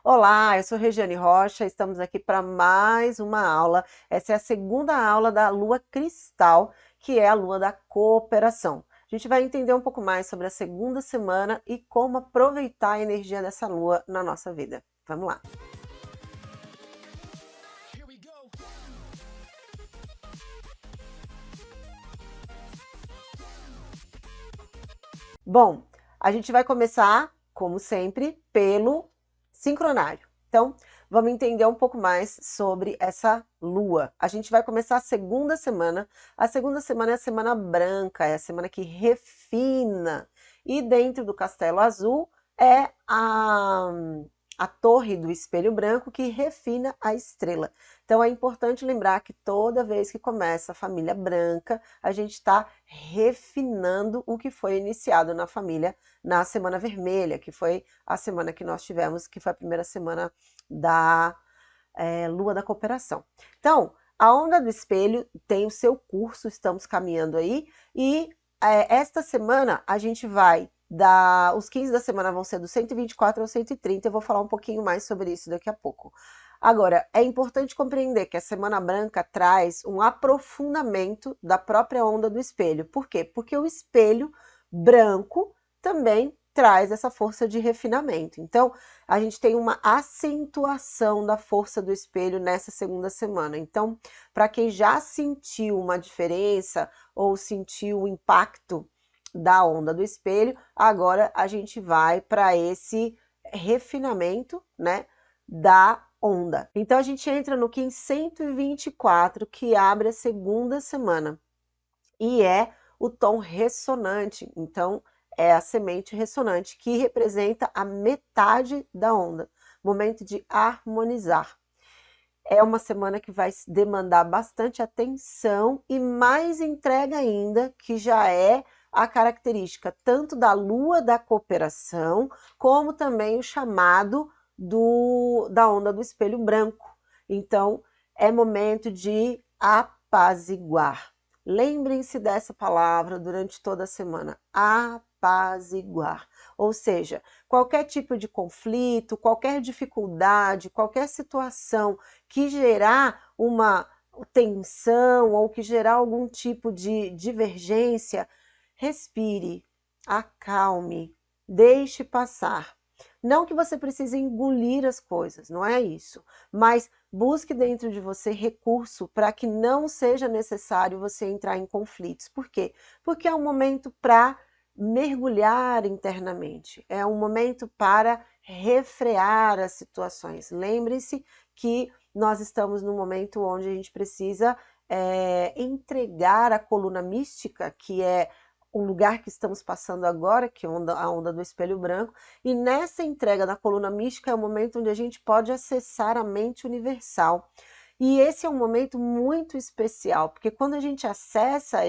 Olá, eu sou Regiane Rocha, estamos aqui para mais uma aula. Essa é a segunda aula da Lua Cristal, que é a Lua da Cooperação. A gente vai entender um pouco mais sobre a segunda semana e como aproveitar a energia dessa Lua na nossa vida. Vamos lá! Bom, a gente vai começar, como sempre, pelo sincronário. Então, vamos entender um pouco mais sobre essa lua. A gente vai começar a segunda semana. A segunda semana é a semana branca, é a semana que refina. E dentro do Castelo Azul é a torre do espelho branco que refina a estrela. Então é importante lembrar que toda vez que começa a família branca, a gente está refinando o que foi iniciado na família na semana vermelha, que foi a semana que nós tivemos, que foi a primeira semana da Lua da Cooperação. Então, a onda do espelho tem o seu curso, estamos caminhando aí, e esta semana a gente vai os 15 da semana vão ser do 124 ao 130, eu vou falar um pouquinho mais sobre isso daqui a pouco. Agora, é importante compreender que a Semana Branca traz um aprofundamento da própria onda do espelho. Por quê? Porque o espelho branco também traz essa força de refinamento. Então, a gente tem uma acentuação da força do espelho nessa segunda semana. Então, para quem já sentiu uma diferença ou sentiu o impacto da onda do espelho, agora a gente vai para esse refinamento, né, da onda. Então a gente entra no Kim 124, que abre a segunda semana, e é o tom ressonante. Então é a semente ressonante, que representa a metade da onda, momento de harmonizar. É uma semana que vai demandar bastante atenção e mais entrega ainda, que já é a característica tanto da Lua da Cooperação, como também o chamado da onda do espelho branco. Então, é momento de apaziguar. Lembrem-se dessa palavra durante toda a semana, apaziguar. Ou seja, qualquer tipo de conflito, qualquer dificuldade, qualquer situação que gerar uma tensão ou que gerar algum tipo de divergência, respire, acalme, deixe passar. Não que você precise engolir as coisas, não é isso, mas busque dentro de você recurso para que não seja necessário você entrar em conflitos. Por quê? Porque é um momento para mergulhar internamente, é um momento para refrear as situações. Lembre-se que nós estamos num momento onde a gente precisa entregar a coluna mística, que é o lugar que estamos passando agora, que é a onda do espelho branco, e nessa entrega da coluna mística é o momento onde a gente pode acessar a mente universal. E esse é um momento muito especial, porque quando a gente acessa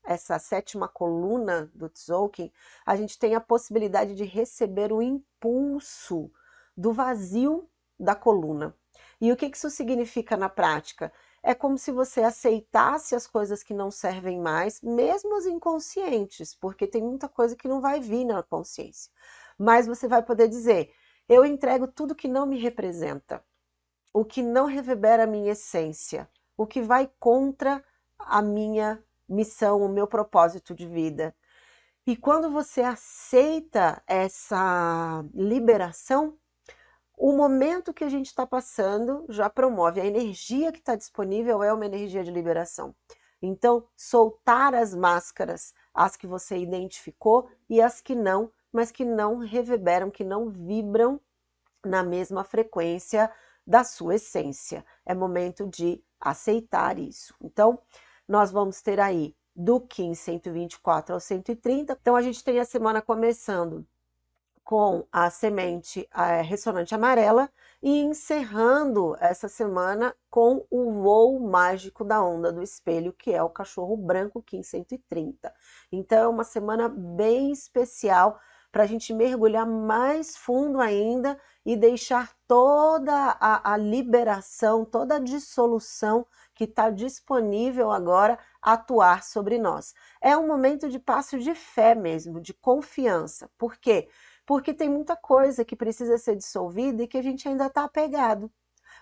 essa sétima coluna do Tzolk'in, a gente tem a possibilidade de receber o impulso do vazio da coluna. E o que isso significa na prática? É como se você aceitasse as coisas que não servem mais, mesmo as inconscientes, porque tem muita coisa que não vai vir na consciência. Mas você vai poder dizer, eu entrego tudo que não me representa, o que não reverbera a minha essência, o que vai contra a minha missão, o meu propósito de vida. E quando você aceita essa liberação, o momento que a gente está passando já promove. A energia que está disponível é uma energia de liberação. Então, soltar as máscaras, as que você identificou e as que não, mas que não reverberam, que não vibram na mesma frequência da sua essência. É momento de aceitar isso. Então, nós vamos ter aí do Kim 124 ao 130. Então, a gente tem a semana começando com a semente ressonante amarela e encerrando essa semana com o voo mágico da onda do espelho, que é o cachorro branco Kim 130. Então é uma semana bem especial para a gente mergulhar mais fundo ainda e deixar toda a liberação, toda a dissolução que está disponível agora atuar sobre nós. É um momento de passo de fé mesmo, de confiança. Por quê? porque tem muita coisa que precisa ser dissolvida e que a gente ainda está apegado,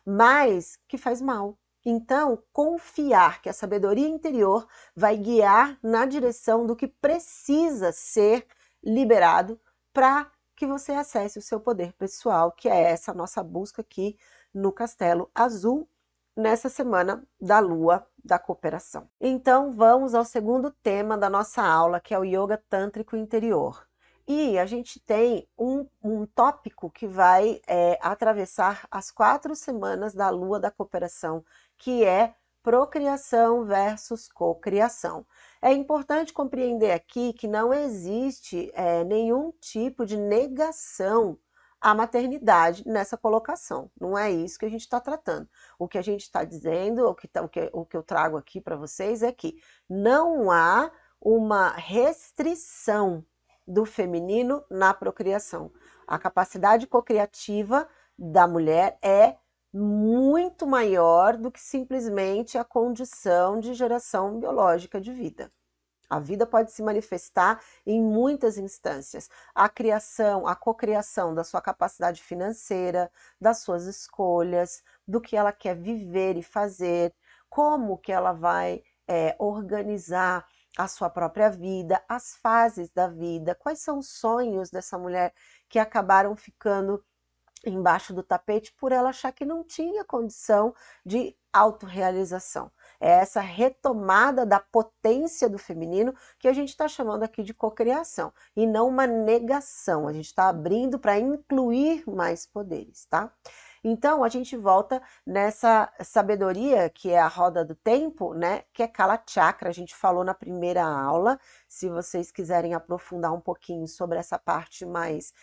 mas que faz mal. Então, confiar que a sabedoria interior vai guiar na direção do que precisa ser liberado para que você acesse o seu poder pessoal, que é essa nossa busca aqui no Castelo Azul, nessa semana da Lua da Cooperação. Então, vamos ao segundo tema da nossa aula, que é o Yoga Tântrico Interior. E a gente tem um tópico que vai atravessar as 4 semanas da Lua da Cooperação, que é procriação versus cocriação. É importante compreender aqui que não existe nenhum tipo de negação à maternidade nessa colocação. Não é isso que a gente está tratando. O que a gente está dizendo, o que eu trago aqui para vocês é que não há uma restrição do feminino na procriação. A capacidade cocriativa da mulher é muito maior do que simplesmente a condição de geração biológica de vida. A vida pode se manifestar em muitas instâncias. A criação, a cocriação da sua capacidade financeira, das suas escolhas, do que ela quer viver e fazer, como que ela vai organizar a sua própria vida, as fases da vida, quais são os sonhos dessa mulher que acabaram ficando embaixo do tapete por ela achar que não tinha condição de autorrealização. É essa retomada da potência do feminino que a gente está chamando aqui de cocriação, e não uma negação. A gente está abrindo para incluir mais poderes, tá? Então, a gente volta nessa sabedoria, que é a roda do tempo, né? Que é Kala Chakra. A gente falou na primeira aula. Se vocês quiserem aprofundar um pouquinho sobre essa parte mais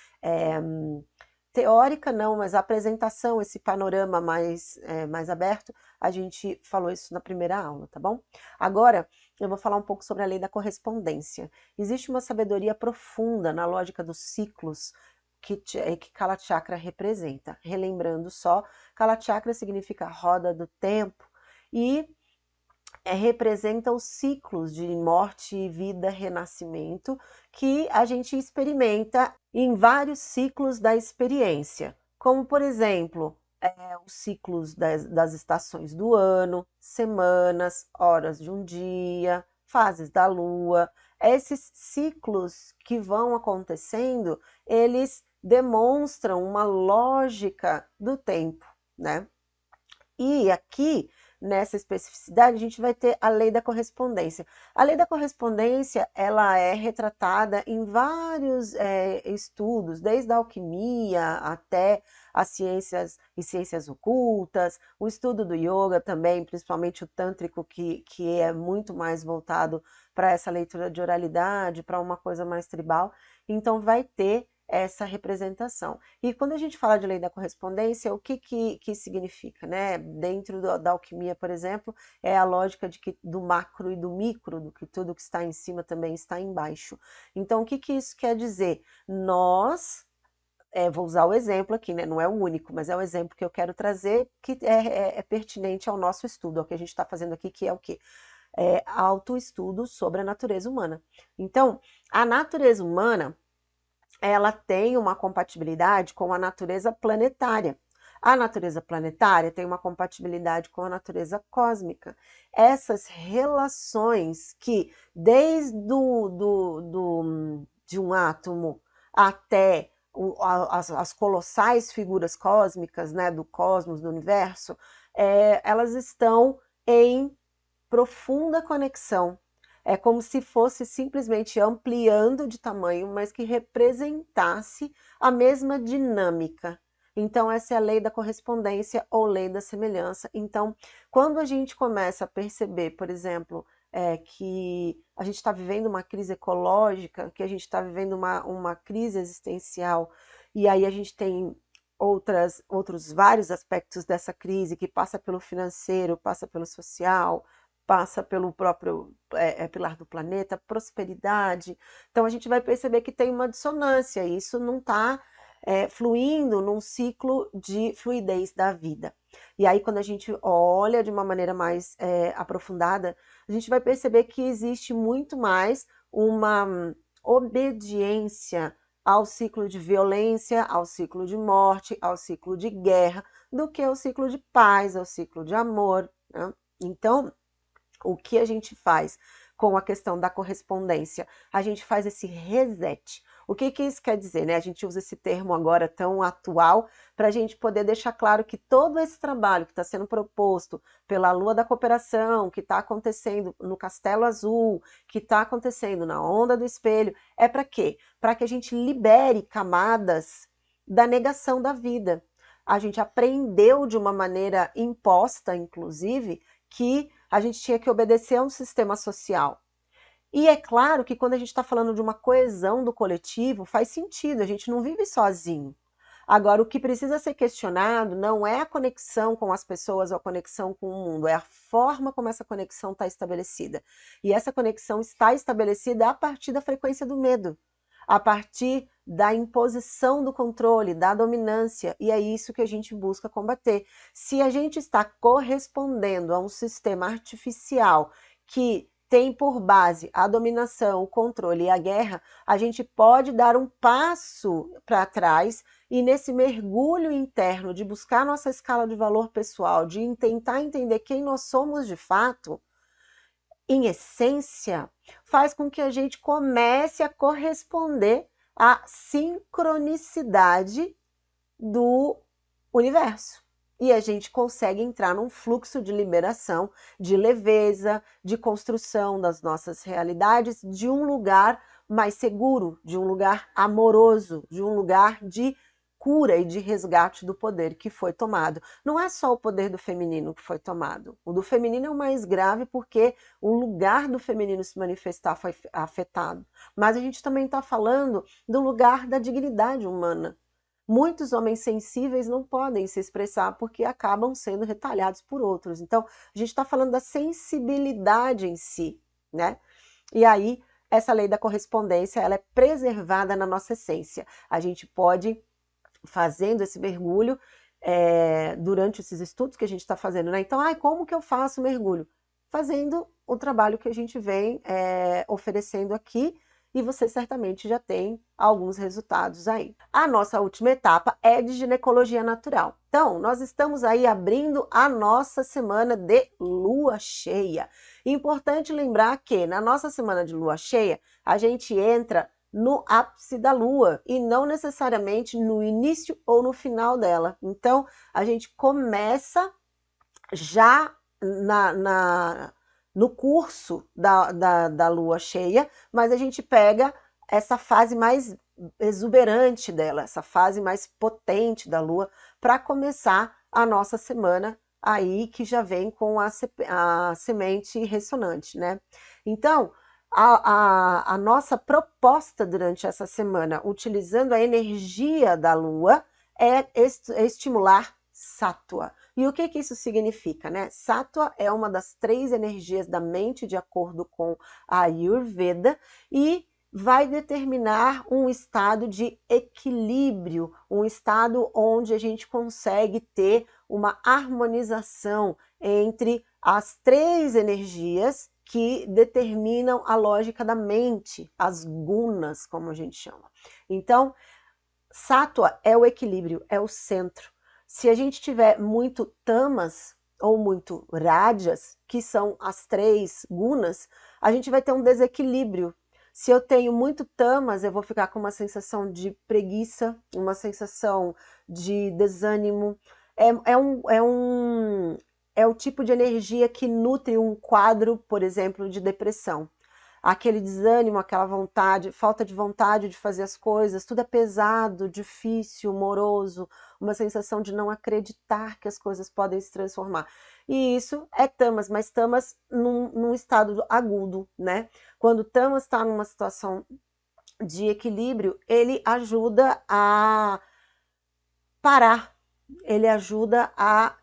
teórica, não, mas a apresentação, esse panorama mais aberto, a gente falou isso na primeira aula, tá bom? Agora, eu vou falar um pouco sobre a lei da correspondência. Existe uma sabedoria profunda na lógica dos ciclos que Kala Chakra representa. Relembrando só, Kala Chakra significa roda do tempo e representa os ciclos de morte, vida, renascimento que a gente experimenta em vários ciclos da experiência, como por exemplo, os ciclos das estações do ano, semanas, horas de um dia, fases da lua. Esses ciclos que vão acontecendo, eles demonstram uma lógica do tempo, né? E aqui, nessa especificidade, a gente vai ter a lei da correspondência. A lei da correspondência, ela é retratada em vários estudos, desde a alquimia até as ciências e ciências ocultas, o estudo do yoga também, principalmente o tântrico, que é muito mais voltado para essa leitura de oralidade, para uma coisa mais tribal. Então, vai ter essa representação. E quando a gente fala de lei da correspondência, o que significa, né? Dentro da alquimia, por exemplo, é a lógica de que do macro e do micro, do que tudo que está em cima também está embaixo. Então, o que isso quer dizer? Nós, vou usar o exemplo aqui, né? Não é o único, mas é o exemplo que eu quero trazer que é pertinente ao nosso estudo, ao que a gente está fazendo aqui, que é o quê? Autoestudo sobre a natureza humana. Então, a natureza humana, ela tem uma compatibilidade com a natureza planetária. A natureza planetária tem uma compatibilidade com a natureza cósmica. Essas relações que, desde de um átomo até as colossais figuras cósmicas, né, do cosmos, do universo, elas estão em profunda conexão. É como se fosse simplesmente ampliando de tamanho, mas que representasse a mesma dinâmica. Então, essa é a lei da correspondência ou lei da semelhança. Então, quando a gente começa a perceber, por exemplo, que a gente está vivendo uma crise ecológica, que a gente está vivendo uma crise existencial, e aí a gente tem outros vários aspectos dessa crise, que passa pelo financeiro, passa pelo social, passa pelo próprio pilar do planeta, prosperidade. Então a gente vai perceber que tem uma dissonância, e isso não está fluindo num ciclo de fluidez da vida. E aí, quando a gente olha de uma maneira mais aprofundada, a gente vai perceber que existe muito mais uma obediência ao ciclo de violência, ao ciclo de morte, ao ciclo de guerra, do que ao ciclo de paz, ao ciclo de amor, né? Então, o que a gente faz com a questão da correspondência? A gente faz esse reset. O que isso quer dizer, né? A gente usa esse termo agora tão atual para a gente poder deixar claro que todo esse trabalho que está sendo proposto pela Lua da Cooperação, que está acontecendo no Castelo Azul, que está acontecendo na Onda do Espelho, é para quê? Para que a gente libere camadas da negação da vida. A gente aprendeu de uma maneira imposta, inclusive, que a gente tinha que obedecer a um sistema social. E é claro que quando a gente está falando de uma coesão do coletivo, faz sentido, a gente não vive sozinho. Agora, o que precisa ser questionado não é a conexão com as pessoas ou a conexão com o mundo, é a forma como essa conexão está estabelecida. E essa conexão está estabelecida a partir da frequência do medo, a partir da imposição do controle, da dominância, e é isso que a gente busca combater. Se a gente está correspondendo a um sistema artificial que tem por base a dominação, o controle e a guerra, a gente pode dar um passo para trás e nesse mergulho interno de buscar nossa escala de valor pessoal, de tentar entender quem nós somos de fato, em essência, faz com que a gente comece a corresponder à sincronicidade do universo. E a gente consegue entrar num fluxo de liberação, de leveza, de construção das nossas realidades, de um lugar mais seguro, de um lugar amoroso, de um lugar de cura e de resgate do poder que foi tomado. Não é só o poder do feminino que foi tomado. O do feminino é o mais grave porque o lugar do feminino se manifestar foi afetado. Mas a gente também está falando do lugar da dignidade humana. Muitos homens sensíveis não podem se expressar porque acabam sendo retalhados por outros. Então, a gente está falando da sensibilidade em si, né? E aí, essa lei da correspondência, ela é preservada na nossa essência. A gente pode, fazendo esse mergulho, durante esses estudos que a gente está fazendo, né? Então, como que eu faço o mergulho? Fazendo o trabalho que a gente vem oferecendo aqui, e você certamente já tem alguns resultados aí. A nossa última etapa é de ginecologia natural. Então, nós estamos aí abrindo a nossa semana de lua cheia. Importante lembrar que na nossa semana de lua cheia, a gente entra no ápice da lua e não necessariamente no início ou no final dela. Então, a gente começa já no curso da lua cheia, mas a gente pega essa fase mais exuberante dela, essa fase mais potente da lua, para começar a nossa semana aí, que já vem com a semente ressonante, né? Então, a nossa proposta durante essa semana, utilizando a energia da lua, é estimular Sattva. E o que isso significa, né? Sattva é uma das 3 energias da mente, de acordo com a Ayurveda, e vai determinar um estado de equilíbrio, um estado onde a gente consegue ter uma harmonização entre as 3 energias que determinam a lógica da mente, as gunas, como a gente chama. Então, Sattva é o equilíbrio, é o centro. Se a gente tiver muito tamas ou muito rajas, que são as 3 gunas, a gente vai ter um desequilíbrio. Se eu tenho muito tamas, eu vou ficar com uma sensação de preguiça, uma sensação de desânimo. É o tipo de energia que nutre um quadro, por exemplo, de depressão. Aquele desânimo, aquela vontade, falta de vontade de fazer as coisas, tudo é pesado, difícil, moroso, uma sensação de não acreditar que as coisas podem se transformar. E isso é tamas, mas tamas num estado agudo, né? Quando tamas está numa situação de equilíbrio, ele ajuda a parar, ele ajuda a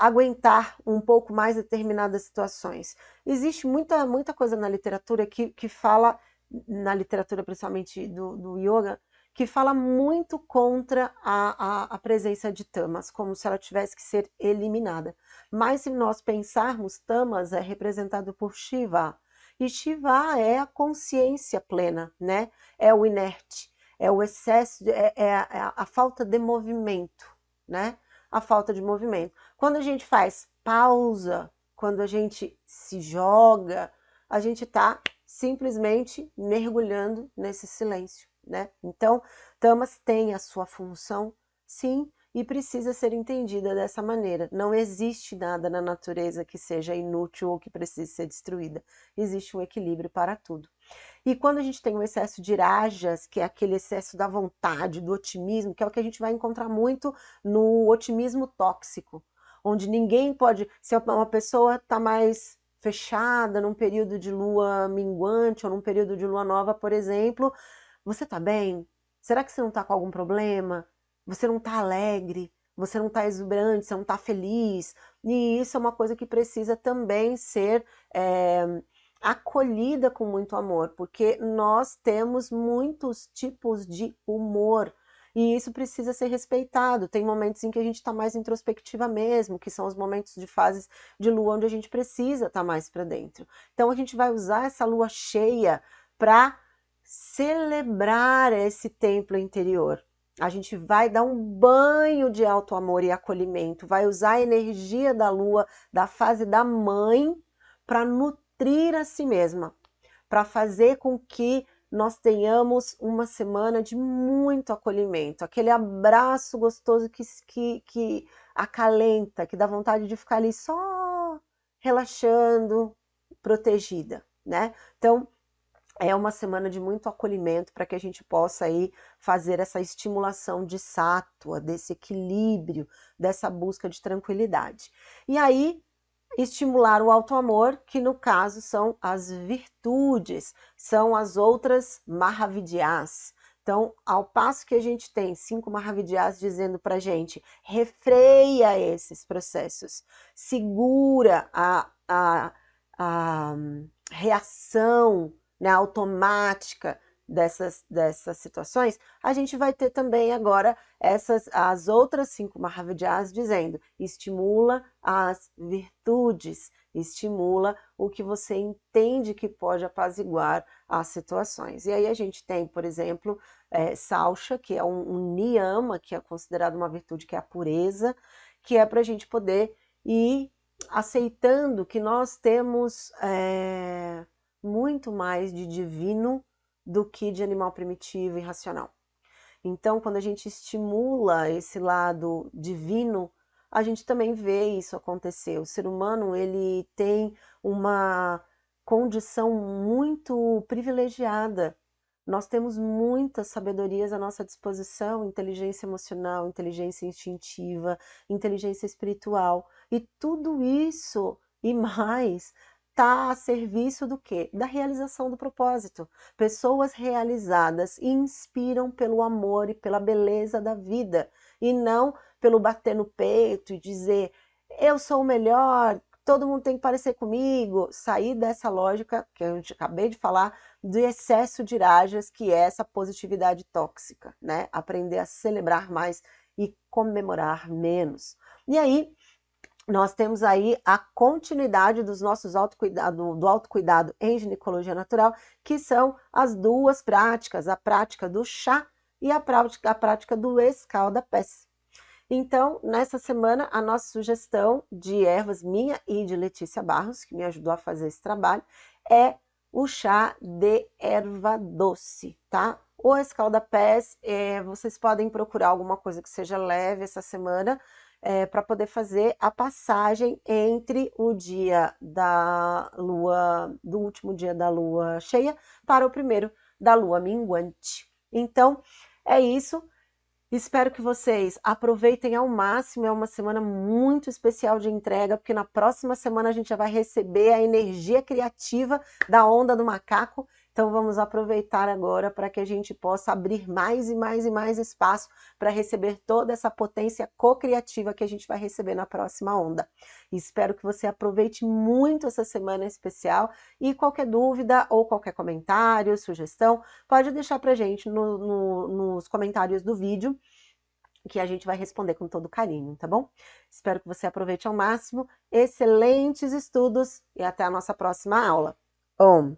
aguentar um pouco mais determinadas situações. Existe muita coisa na literatura que fala, na literatura principalmente do yoga, que fala muito contra a presença de tamas, como se ela tivesse que ser eliminada. Mas se nós pensarmos, tamas é representado por Shiva, e Shiva é a consciência plena, né? É o inerte. é o excesso, é a falta de movimento, né? A falta de movimento. Quando a gente faz pausa, quando a gente se joga, a gente está simplesmente mergulhando nesse silêncio, né? Então, tamas tem a sua função, sim, e precisa ser entendida dessa maneira. Não existe nada na natureza que seja inútil ou que precise ser destruída. Existe um equilíbrio para tudo. E quando a gente tem um excesso de rajas, que é aquele excesso da vontade, do otimismo, que é o que a gente vai encontrar muito no otimismo tóxico, onde ninguém pode, se uma pessoa está mais fechada num período de lua minguante ou num período de lua nova, por exemplo, você está bem? Será que você não está com algum problema? Você não está alegre? Você não está exuberante? Você não está feliz? E isso é uma coisa que precisa também ser acolhida com muito amor, porque nós temos muitos tipos de humor e isso precisa ser respeitado. Tem momentos em que a gente está mais introspectiva mesmo, que são os momentos de fases de lua onde a gente precisa estar mais para dentro. Então a gente vai usar essa lua cheia para celebrar esse templo interior. A gente vai dar um banho de alto amor e acolhimento, vai usar a energia da lua, da fase da mãe, para nutrir a si mesma, para fazer com que nós tenhamos uma semana de muito acolhimento, aquele abraço gostoso que acalenta, que dá vontade de ficar ali só relaxando, protegida, né? Então, é uma semana de muito acolhimento para que a gente possa aí fazer essa estimulação de sátua, desse equilíbrio, dessa busca de tranquilidade. E aí, estimular o auto-amor, que no caso são as virtudes, são as outras Mahavidyas. Então, ao passo que a gente tem 5 Mahavidyas dizendo para a gente, refreia esses processos, segura a reação, né, automática dessas situações, a gente vai ter também agora as outras 5 Mahavidyas dizendo, estimula as virtudes, estimula o que você entende que pode apaziguar as situações. E aí a gente tem, por exemplo, Sausha, que é um niyama, que é considerado uma virtude, que é a pureza, que é para a gente poder ir aceitando que nós temos muito mais de divino do que de animal primitivo e racional. Então, quando a gente estimula esse lado divino, a gente também vê isso acontecer. O ser humano, ele tem uma condição muito privilegiada. Nós temos muitas sabedorias à nossa disposição, inteligência emocional, inteligência instintiva, inteligência espiritual, e tudo isso e mais está a serviço do quê? Da realização do propósito. Pessoas realizadas inspiram pelo amor e pela beleza da vida, e não pelo bater no peito e dizer eu sou o melhor, todo mundo tem que parecer comigo. Sair dessa lógica que eu acabei de falar, do excesso de rajas, que é essa positividade tóxica, né? Aprender a celebrar mais e comemorar menos. E aí, nós temos aí a continuidade dos nossos do autocuidado em ginecologia natural, que são as duas práticas, a prática do chá e a prática do escalda-pés. Então, nessa semana, a nossa sugestão de ervas minha e de Letícia Barros, que me ajudou a fazer esse trabalho, é o chá de erva doce, tá? O escalda-pés, vocês podem procurar alguma coisa que seja leve essa semana, para poder fazer a passagem entre o dia da lua, do último dia da lua cheia para o primeiro da lua minguante. Então, é isso. Espero que vocês aproveitem ao máximo, é uma semana muito especial de entrega, porque na próxima semana a gente já vai receber a energia criativa da onda do macaco, então vamos aproveitar agora para que a gente possa abrir mais e mais e mais espaço para receber toda essa potência co-criativa que a gente vai receber na próxima onda. Espero que você aproveite muito essa semana especial e qualquer dúvida ou qualquer comentário, sugestão, pode deixar para a gente nos comentários do vídeo, que a gente vai responder com todo carinho, tá bom? Espero que você aproveite ao máximo. Excelentes estudos e até a nossa próxima aula. Om!